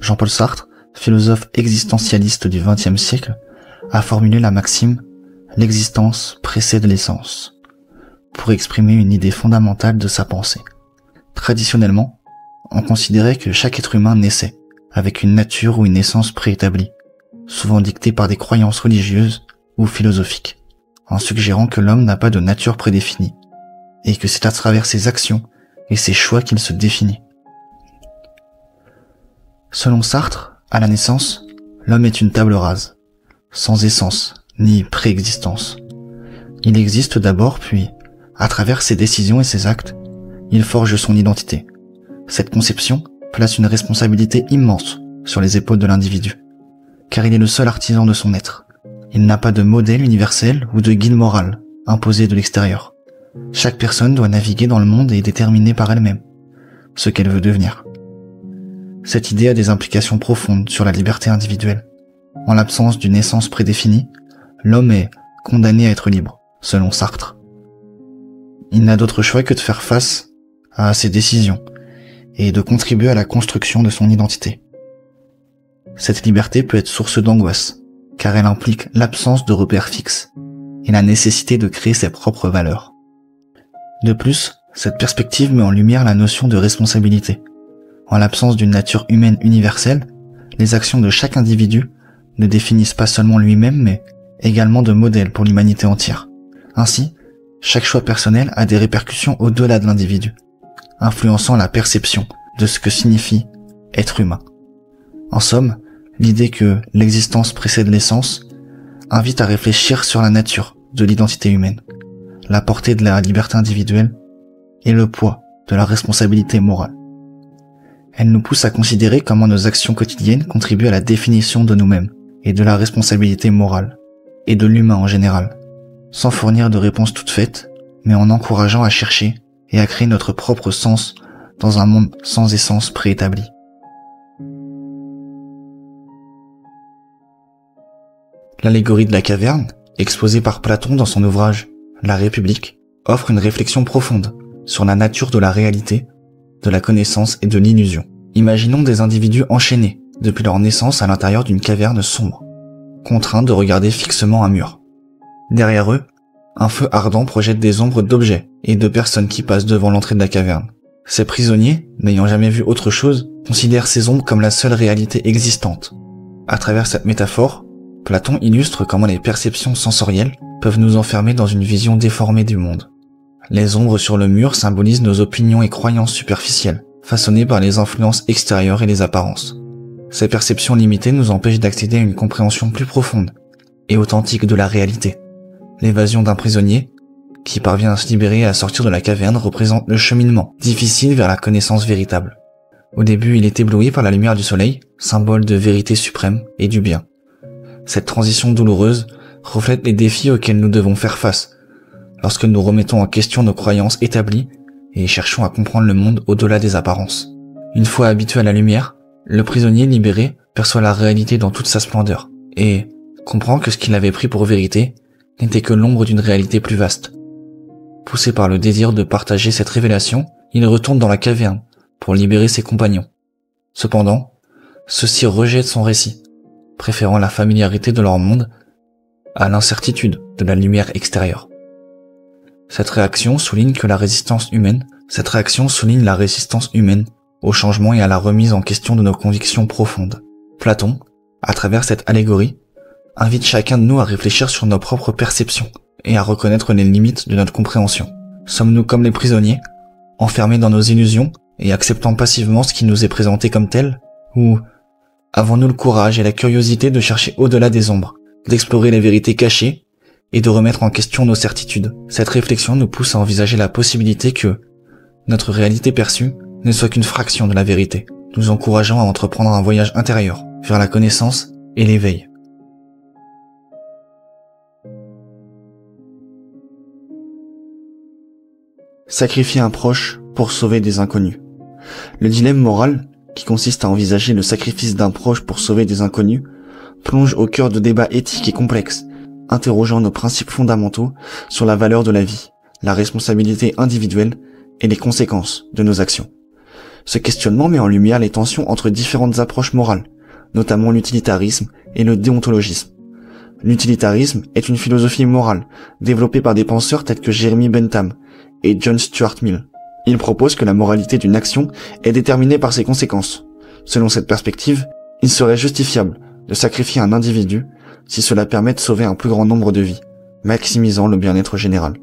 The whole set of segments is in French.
Jean-Paul Sartre, philosophe existentialiste du XXe siècle, a formulé la maxime « l'existence précède l'essence » pour exprimer une idée fondamentale de sa pensée. Traditionnellement, on considérait que chaque être humain naissait avec une nature ou une essence préétablie, souvent dictée par des croyances religieuses ou philosophiques, en suggérant que l'homme n'a pas de nature prédéfinie, et que c'est à travers ses actions et ses choix qu'il se définit. Selon Sartre, à la naissance, l'homme est une table rase, sans essence ni préexistence. Il existe d'abord, puis, à travers ses décisions et ses actes, il forge son identité. Cette conception place une responsabilité immense sur les épaules de l'individu, car il est le seul artisan de son être. Il n'a pas de modèle universel ou de guide moral imposé de l'extérieur. Chaque personne doit naviguer dans le monde et déterminer par elle-même ce qu'elle veut devenir. Cette idée a des implications profondes sur la liberté individuelle. En l'absence d'une essence prédéfinie, l'homme est condamné à être libre, selon Sartre. Il n'a d'autre choix que de faire face à ses décisions et de contribuer à la construction de son identité. Cette liberté peut être source d'angoisse, car elle implique l'absence de repères fixes et la nécessité de créer ses propres valeurs. De plus, cette perspective met en lumière la notion de responsabilité. En l'absence d'une nature humaine universelle, les actions de chaque individu ne définissent pas seulement lui-même, mais également de modèles pour l'humanité entière. Ainsi, chaque choix personnel a des répercussions au-delà de l'individu, influençant la perception de ce que signifie être humain. En somme, l'idée que l'existence précède l'essence invite à réfléchir sur la nature de l'identité humaine, la portée de la liberté individuelle et le poids de la responsabilité morale. Elle nous pousse à considérer comment nos actions quotidiennes contribuent à la définition de nous-mêmes et de la responsabilité morale, et de l'humain en général, sans fournir de réponses toutes faites, mais en encourageant à chercher et à créer notre propre sens dans un monde sans essence préétablie. L'allégorie de la caverne, exposée par Platon dans son ouvrage La République, offre une réflexion profonde sur la nature de la réalité, de la connaissance et de l'illusion. Imaginons des individus enchaînés depuis leur naissance à l'intérieur d'une caverne sombre, contraints de regarder fixement un mur. Derrière eux, un feu ardent projette des ombres d'objets et de personnes qui passent devant l'entrée de la caverne. Ces prisonniers, n'ayant jamais vu autre chose, considèrent ces ombres comme la seule réalité existante. À travers cette métaphore, Platon illustre comment les perceptions sensorielles peuvent nous enfermer dans une vision déformée du monde. Les ombres sur le mur symbolisent nos opinions et croyances superficielles, façonnées par les influences extérieures et les apparences. Ces perceptions limitées nous empêchent d'accéder à une compréhension plus profonde et authentique de la réalité. L'évasion d'un prisonnier, qui parvient à se libérer et à sortir de la caverne, représente le cheminement difficile vers la connaissance véritable. Au début, il est ébloui par la lumière du soleil, symbole de vérité suprême et du bien. Cette transition douloureuse reflète les défis auxquels nous devons faire face lorsque nous remettons en question nos croyances établies et cherchons à comprendre le monde au-delà des apparences. Une fois habitué à la lumière, le prisonnier libéré perçoit la réalité dans toute sa splendeur et comprend que ce qu'il avait pris pour vérité n'était que l'ombre d'une réalité plus vaste. Poussé par le désir de partager cette révélation, il retourne dans la caverne pour libérer ses compagnons. Cependant, ceux-ci rejettent son récit, préférant la familiarité de leur monde à l'incertitude de la lumière extérieure. Cette réaction souligne la résistance humaine au changement et à la remise en question de nos convictions profondes. Platon, à travers cette allégorie, invite chacun de nous à réfléchir sur nos propres perceptions et à reconnaître les limites de notre compréhension. Sommes-nous comme les prisonniers, enfermés dans nos illusions et acceptant passivement ce qui nous est présenté comme tel, ou avons-nous le courage et la curiosité de chercher au-delà des ombres, d'explorer les vérités cachées et de remettre en question nos certitudes? Cette réflexion nous pousse à envisager la possibilité que notre réalité perçue ne soit qu'une fraction de la vérité, nous encourageant à entreprendre un voyage intérieur vers la connaissance et l'éveil. Sacrifier un proche pour sauver des inconnus. Le dilemme moral, qui consiste à envisager le sacrifice d'un proche pour sauver des inconnus, plonge au cœur de débats éthiques et complexes, interrogeant nos principes fondamentaux sur la valeur de la vie, la responsabilité individuelle et les conséquences de nos actions. Ce questionnement met en lumière les tensions entre différentes approches morales, notamment l'utilitarisme et le déontologisme. L'utilitarisme est une philosophie morale développée par des penseurs tels que Jeremy Bentham et John Stuart Mill. Il propose que la moralité d'une action est déterminée par ses conséquences. Selon cette perspective, il serait justifiable de sacrifier un individu si cela permet de sauver un plus grand nombre de vies, maximisant le bien-être général.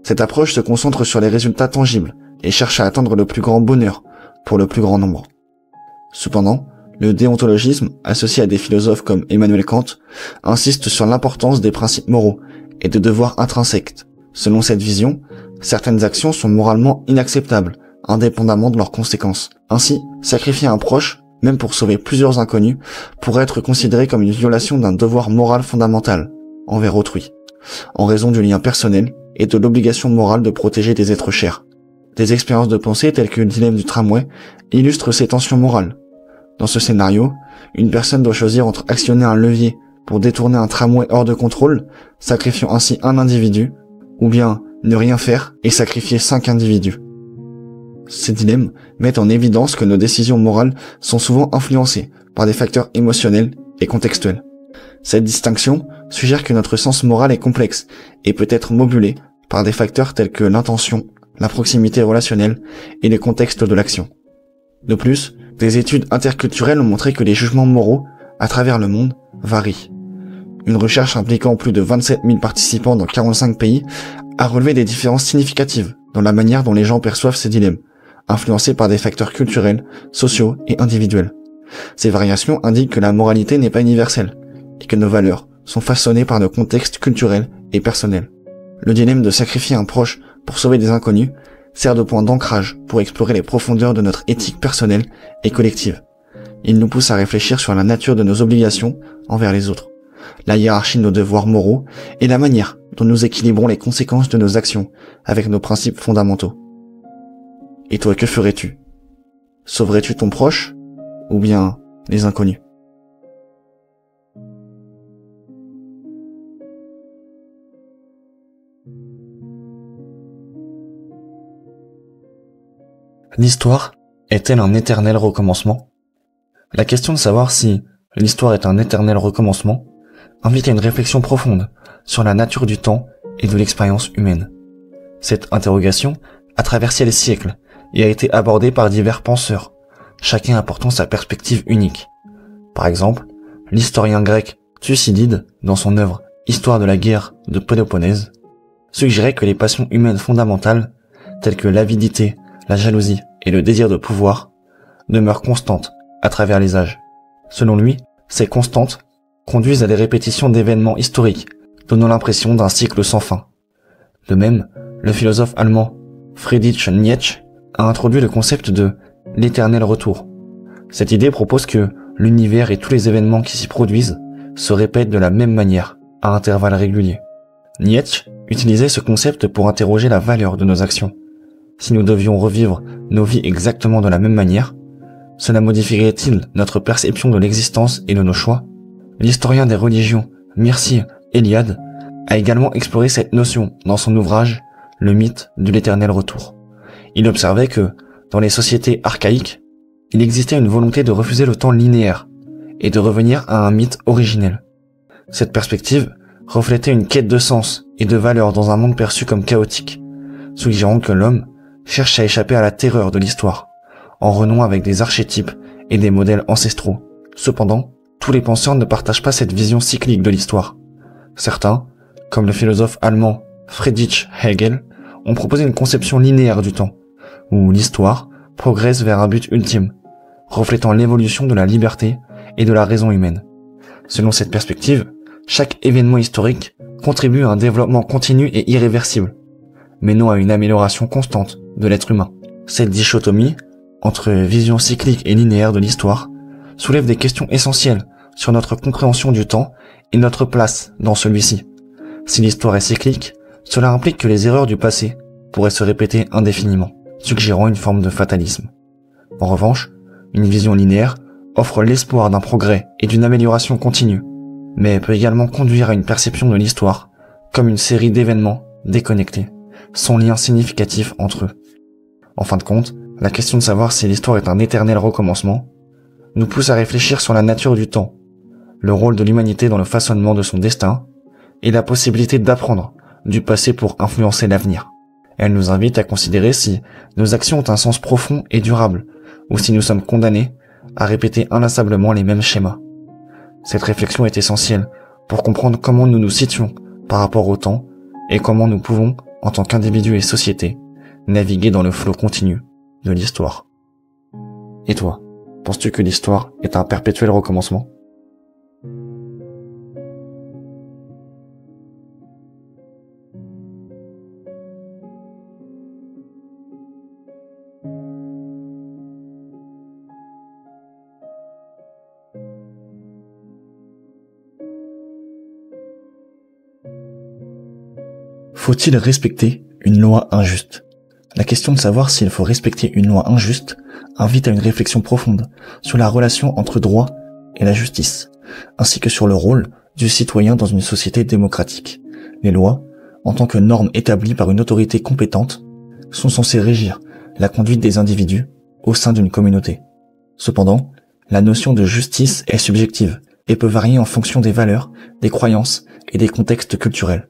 Cette approche se concentre sur les résultats tangibles et cherche à atteindre le plus grand bonheur pour le plus grand nombre. Cependant, le déontologisme, associé à des philosophes comme Emmanuel Kant, insiste sur l'importance des principes moraux et de devoirs intrinsèques. Selon cette vision, certaines actions sont moralement inacceptables, indépendamment de leurs conséquences. Ainsi, sacrifier un proche, même pour sauver plusieurs inconnus, pourrait être considéré comme une violation d'un devoir moral fondamental envers autrui, en raison du lien personnel et de l'obligation morale de protéger des êtres chers. Des expériences de pensée telles que le dilemme du tramway illustrent ces tensions morales. Dans ce scénario, une personne doit choisir entre actionner un levier pour détourner un tramway hors de contrôle, sacrifiant ainsi un individu, ou bien ne rien faire et sacrifier 5 individus. Ces dilemmes mettent en évidence que nos décisions morales sont souvent influencées par des facteurs émotionnels et contextuels. Cette distinction suggère que notre sens moral est complexe et peut être modulé par des facteurs tels que l'intention, la proximité relationnelle et les contextes de l'action. De plus, des études interculturelles ont montré que les jugements moraux à travers le monde varient. Une recherche impliquant plus de 27 000 participants dans 45 pays a relevé des différences significatives dans la manière dont les gens perçoivent ces dilemmes, influencés par des facteurs culturels, sociaux et individuels. Ces variations indiquent que la moralité n'est pas universelle et que nos valeurs sont façonnées par nos contextes culturels et personnels. Le dilemme de sacrifier un proche pour sauver des inconnus sert de point d'ancrage pour explorer les profondeurs de notre éthique personnelle et collective. Il nous pousse à réfléchir sur la nature de nos obligations envers les autres, la hiérarchie de nos devoirs moraux et la manière dont nous équilibrons les conséquences de nos actions avec nos principes fondamentaux. Et toi, que ferais-tu? Sauverais-tu ton proche ou bien les inconnus? L'histoire est-elle un éternel recommencement? La question de savoir si l'histoire est un éternel recommencement invite à une réflexion profonde sur la nature du temps et de l'expérience humaine. Cette interrogation a traversé les siècles et a été abordée par divers penseurs, chacun apportant sa perspective unique. Par exemple, l'historien grec Thucydide, dans son œuvre Histoire de la guerre de Péloponnèse, suggérait que les passions humaines fondamentales, telles que l'avidité, la jalousie et le désir de pouvoir, demeurent constantes à travers les âges. Selon lui, ces constantes conduisent à des répétitions d'événements historiques, donnant l'impression d'un cycle sans fin. De même, le philosophe allemand Friedrich Nietzsche a introduit le concept de l'éternel retour. Cette idée propose que l'univers et tous les événements qui s'y produisent se répètent de la même manière, à intervalles réguliers. Nietzsche utilisait ce concept pour interroger la valeur de nos actions. Si nous devions revivre nos vies exactement de la même manière, cela modifierait-il notre perception de l'existence et de nos choix? L'historien des religions Mircea Eliade a également exploré cette notion dans son ouvrage Le mythe de l'éternel retour. Il observait que, dans les sociétés archaïques, il existait une volonté de refuser le temps linéaire et de revenir à un mythe originel. Cette perspective reflétait une quête de sens et de valeur dans un monde perçu comme chaotique, suggérant que l'homme cherche à échapper à la terreur de l'histoire, en renouant avec des archétypes et des modèles ancestraux. Cependant, tous les penseurs ne partagent pas cette vision cyclique de l'histoire. Certains, comme le philosophe allemand Friedrich Hegel, ont proposé une conception linéaire du temps, où l'histoire progresse vers un but ultime, reflétant l'évolution de la liberté et de la raison humaine. Selon cette perspective, chaque événement historique contribue à un développement continu et irréversible, mais non à une amélioration constante de l'être humain. Cette dichotomie entre vision cyclique et linéaire de l'histoire soulève des questions essentielles sur notre compréhension du temps et notre place dans celui-ci. Si l'histoire est cyclique, cela implique que les erreurs du passé pourraient se répéter indéfiniment, suggérant une forme de fatalisme. En revanche, une vision linéaire offre l'espoir d'un progrès et d'une amélioration continue, mais peut également conduire à une perception de l'histoire comme une série d'événements déconnectés, sans lien significatif entre eux. En fin de compte, La question de savoir si l'histoire est un éternel recommencement nous pousse à réfléchir sur la nature du temps, le rôle de l'humanité dans le façonnement de son destin et la possibilité d'apprendre du passé pour influencer l'avenir. Elle nous invite à considérer si nos actions ont un sens profond et durable ou si nous sommes condamnés à répéter inlassablement les mêmes schémas. Cette réflexion est essentielle pour comprendre comment nous nous situons par rapport au temps et comment nous pouvons, en tant qu'individus et société, naviguer dans le flot continu de l'histoire. Et toi, penses-tu que l'histoire est un perpétuel recommencement ? Faut-il respecter une loi injuste ? La question de savoir s'il faut respecter une loi injuste invite à une réflexion profonde sur la relation entre droit et la justice, ainsi que sur le rôle du citoyen dans une société démocratique. Les lois, en tant que normes établies par une autorité compétente, sont censées régir la conduite des individus au sein d'une communauté. Cependant, la notion de justice est subjective et peut varier en fonction des valeurs, des croyances et des contextes culturels.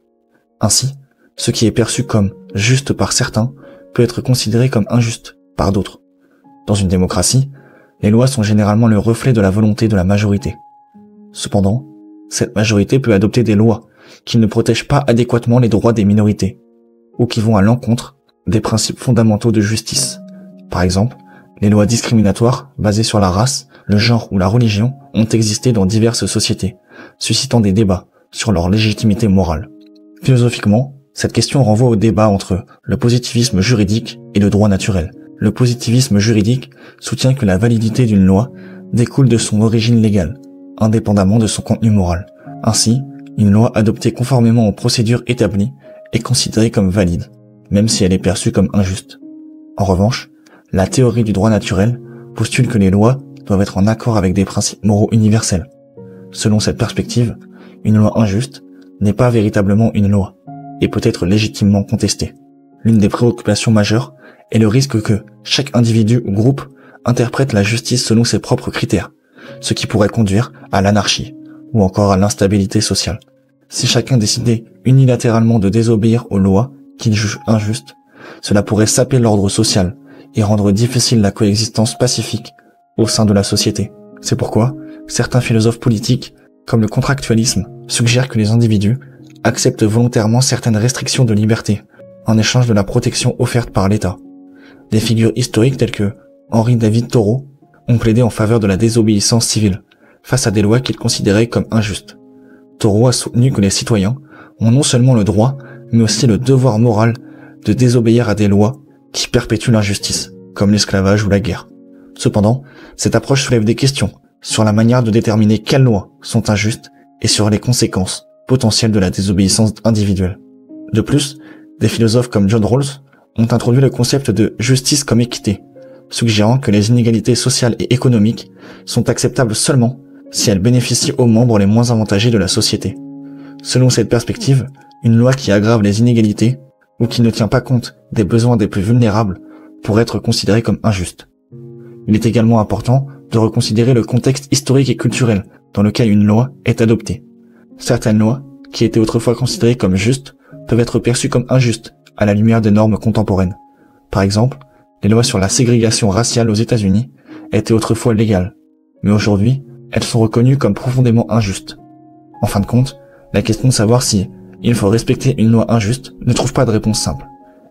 Ainsi, ce qui est perçu comme juste par certains peut être considéré comme injuste par d'autres. Dans une démocratie, les lois sont généralement le reflet de la volonté de la majorité. Cependant, cette majorité peut adopter des lois qui ne protègent pas adéquatement les droits des minorités, ou qui vont à l'encontre des principes fondamentaux de justice. Par exemple, les lois discriminatoires basées sur la race, le genre ou la religion ont existé dans diverses sociétés, suscitant des débats sur leur légitimité morale. Philosophiquement, cette question renvoie au débat entre le positivisme juridique et le droit naturel. Le positivisme juridique soutient que la validité d'une loi découle de son origine légale, indépendamment de son contenu moral. Ainsi, une loi adoptée conformément aux procédures établies est considérée comme valide, même si elle est perçue comme injuste. En revanche, la théorie du droit naturel postule que les lois doivent être en accord avec des principes moraux universels. Selon cette perspective, une loi injuste n'est pas véritablement une loi et peut être légitimement contestée. L'une des préoccupations majeures est le risque que chaque individu ou groupe interprète la justice selon ses propres critères, ce qui pourrait conduire à l'anarchie ou encore à l'instabilité sociale. Si chacun décidait unilatéralement de désobéir aux lois qu'il juge injustes, cela pourrait saper l'ordre social et rendre difficile la coexistence pacifique au sein de la société. C'est pourquoi certains philosophes politiques, comme le contractualisme, suggèrent que les individus acceptent volontairement certaines restrictions de liberté en échange de la protection offerte par l'État. Des figures historiques telles que Henri David Thoreau ont plaidé en faveur de la désobéissance civile face à des lois qu'ils considéraient comme injustes. Thoreau a soutenu que les citoyens ont non seulement le droit, mais aussi le devoir moral de désobéir à des lois qui perpétuent l'injustice, comme l'esclavage ou la guerre. Cependant, cette approche soulève des questions sur la manière de déterminer quelles lois sont injustes et sur les conséquences potentielles de la désobéissance individuelle. De plus, des philosophes comme John Rawls ont introduit le concept de justice comme équité, suggérant que les inégalités sociales et économiques sont acceptables seulement si elles bénéficient aux membres les moins avantagés de la société. Selon cette perspective, une loi qui aggrave les inégalités ou qui ne tient pas compte des besoins des plus vulnérables pourrait être considérée comme injuste. Il est également important de reconsidérer le contexte historique et culturel dans lequel une loi est adoptée. Certaines lois, qui étaient autrefois considérées comme justes, peuvent être perçues comme injustes à la lumière des normes contemporaines. Par exemple, les lois sur la ségrégation raciale aux États-Unis étaient autrefois légales, mais aujourd'hui, elles sont reconnues comme profondément injustes. En fin de compte, la question de savoir si il faut respecter une loi injuste ne trouve pas de réponse simple.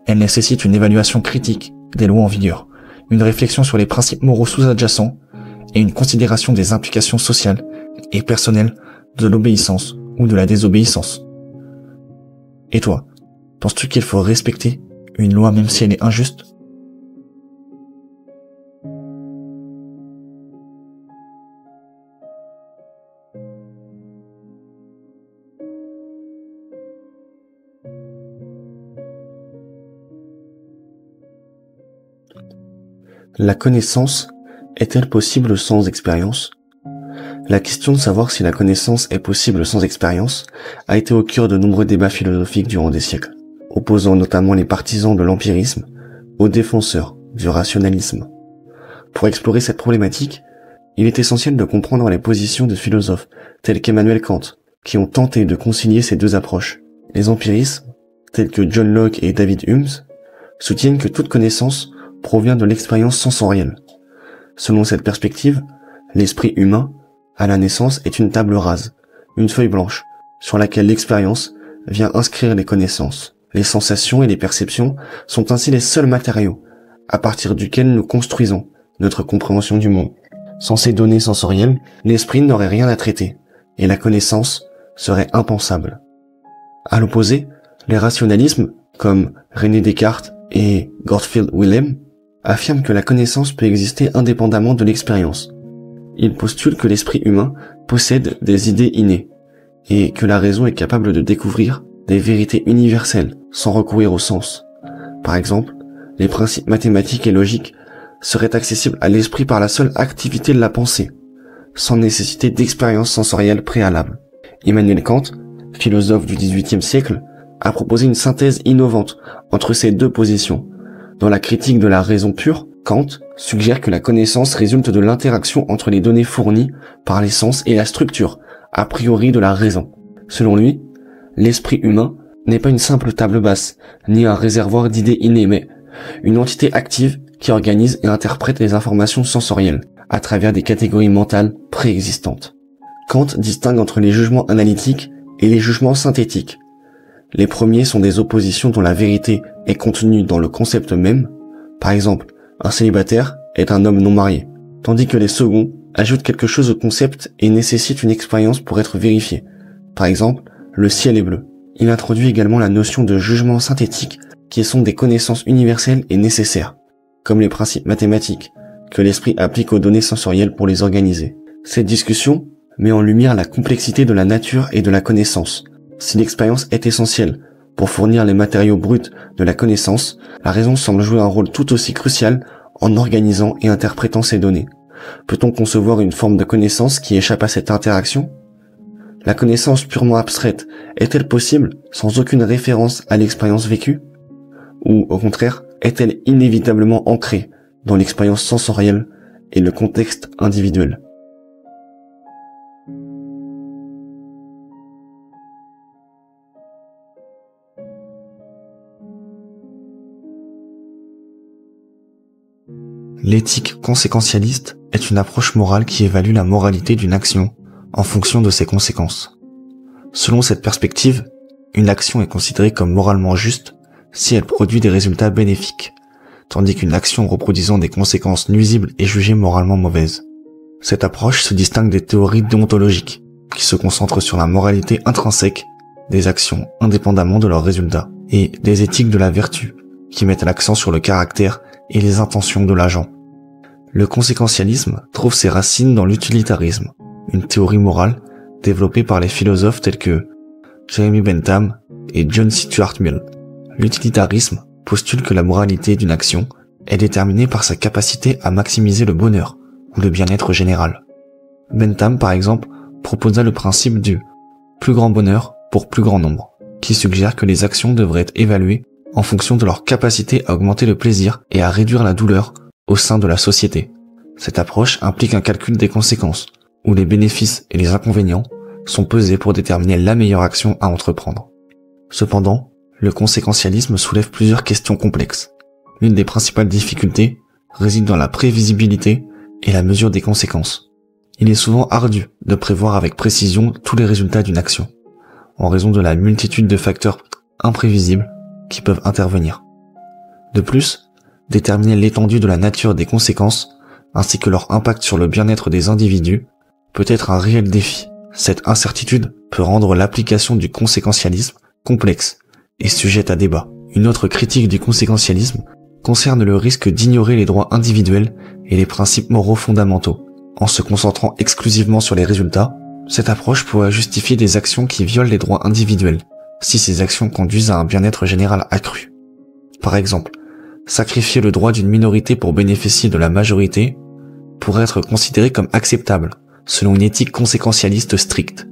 Elle nécessite une évaluation critique des lois en vigueur, une réflexion sur les principes moraux sous-adjacents et une considération des implications sociales et personnelles de l'obéissance ou de la désobéissance. Et toi, penses-tu qu'il faut respecter une loi même si elle est injuste ? La connaissance est-elle possible sans expérience ? La question de savoir si la connaissance est possible sans expérience a été au cœur de nombreux débats philosophiques durant des siècles, opposant notamment les partisans de l'empirisme aux défenseurs du rationalisme. Pour explorer cette problématique, il est essentiel de comprendre les positions de philosophes tels qu'Emmanuel Kant, qui ont tenté de concilier ces deux approches. Les empiristes, tels que John Locke et David Hume, soutiennent que toute connaissance provient de l'expérience sensorielle. Selon cette perspective, l'esprit humain, à la naissance, est une table rase, une feuille blanche, sur laquelle l'expérience vient inscrire les connaissances. Les sensations et les perceptions sont ainsi les seuls matériaux à partir duquel nous construisons notre compréhension du monde. Sans ces données sensorielles, l'esprit n'aurait rien à traiter, et la connaissance serait impensable. À l'opposé, les rationalismes, comme René Descartes et Gottfried Wilhelm, affirment que la connaissance peut exister indépendamment de l'expérience. Ils postulent que l'esprit humain possède des idées innées, et que la raison est capable de découvrir des vérités universelles sans recourir au sens. Par exemple, les principes mathématiques et logiques seraient accessibles à l'esprit par la seule activité de la pensée, sans nécessité d'expérience sensorielle préalable. Immanuel Kant, philosophe du XVIIIe siècle, a proposé une synthèse innovante entre ces deux positions. Dans la critique de la raison pure, Kant suggère que la connaissance résulte de l'interaction entre les données fournies par les sens et la structure, a priori de la raison. Selon lui, l'esprit humain n'est pas une simple table basse, ni un réservoir d'idées innées, mais une entité active qui organise et interprète les informations sensorielles à travers des catégories mentales préexistantes. Kant distingue entre les jugements analytiques et les jugements synthétiques. Les premiers sont des oppositions dont la vérité est contenue dans le concept même. Par exemple, un célibataire est un homme non marié, tandis que les seconds ajoutent quelque chose au concept et nécessitent une expérience pour être vérifié. Par exemple, le ciel est bleu. Il introduit également la notion de jugement synthétique, qui sont des connaissances universelles et nécessaires, comme les principes mathématiques, que l'esprit applique aux données sensorielles pour les organiser. Cette discussion met en lumière la complexité de la nature et de la connaissance. Si l'expérience est essentielle pour fournir les matériaux bruts de la connaissance, la raison semble jouer un rôle tout aussi crucial en organisant et interprétant ces données. Peut-on concevoir une forme de connaissance qui échappe à cette interaction ? La connaissance purement abstraite est-elle possible sans aucune référence à l'expérience vécue ? Ou, au contraire, est-elle inévitablement ancrée dans l'expérience sensorielle et le contexte individuel ? L'éthique conséquentialiste est une approche morale qui évalue la moralité d'une action en fonction de ses conséquences. Selon cette perspective, une action est considérée comme moralement juste si elle produit des résultats bénéfiques, tandis qu'une action reproduisant des conséquences nuisibles est jugée moralement mauvaise. Cette approche se distingue des théories déontologiques, qui se concentrent sur la moralité intrinsèque des actions indépendamment de leurs résultats, et des éthiques de la vertu, qui mettent l'accent sur le caractère et les intentions de l'agent. Le conséquentialisme trouve ses racines dans l'utilitarisme, une théorie morale développée par les philosophes tels que Jeremy Bentham et John Stuart Mill. L'utilitarisme postule que la moralité d'une action est déterminée par sa capacité à maximiser le bonheur ou le bien-être général. Bentham, par exemple, proposa le principe du plus grand bonheur pour plus grand nombre, qui suggère que les actions devraient être évaluées en fonction de leur capacité à augmenter le plaisir et à réduire la douleur au sein de la société. Cette approche implique un calcul des conséquences, où les bénéfices et les inconvénients sont pesés pour déterminer la meilleure action à entreprendre. Cependant, le conséquentialisme soulève plusieurs questions complexes. L'une des principales difficultés réside dans la prévisibilité et la mesure des conséquences. Il est souvent ardu de prévoir avec précision tous les résultats d'une action, en raison de la multitude de facteurs imprévisibles qui peuvent intervenir. De plus, déterminer l'étendue de la nature des conséquences, ainsi que leur impact sur le bien-être des individus, peut être un réel défi. Cette incertitude peut rendre l'application du conséquentialisme complexe et sujette à débat. Une autre critique du conséquentialisme concerne le risque d'ignorer les droits individuels et les principes moraux fondamentaux. En se concentrant exclusivement sur les résultats, cette approche pourrait justifier des actions qui violent les droits individuels, si ces actions conduisent à un bien-être général accru. Par exemple, sacrifier le droit d'une minorité pour bénéficier de la majorité pourrait être considéré comme acceptable, selon une éthique conséquentialiste stricte,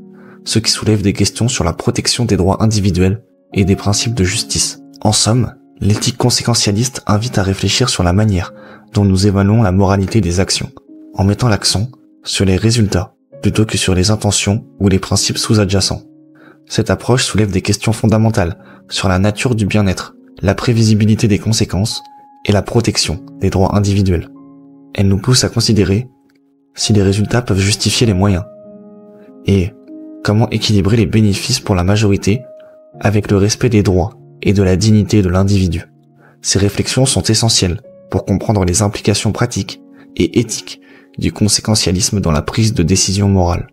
ce qui soulève des questions sur la protection des droits individuels et des principes de justice. En somme, L'éthique conséquentialiste invite à réfléchir sur la manière dont nous évaluons la moralité des actions, en mettant l'accent sur les résultats plutôt que sur les intentions ou les principes sous-adjacents. Cette approche soulève des questions fondamentales sur la nature du bien-être, la prévisibilité des conséquences et la protection des droits individuels. Elle nous pousse à considérer si les résultats peuvent justifier les moyens et comment équilibrer les bénéfices pour la majorité avec le respect des droits et de la dignité de l'individu. Ces réflexions sont essentielles pour comprendre les implications pratiques et éthiques du conséquentialisme dans la prise de décision morale.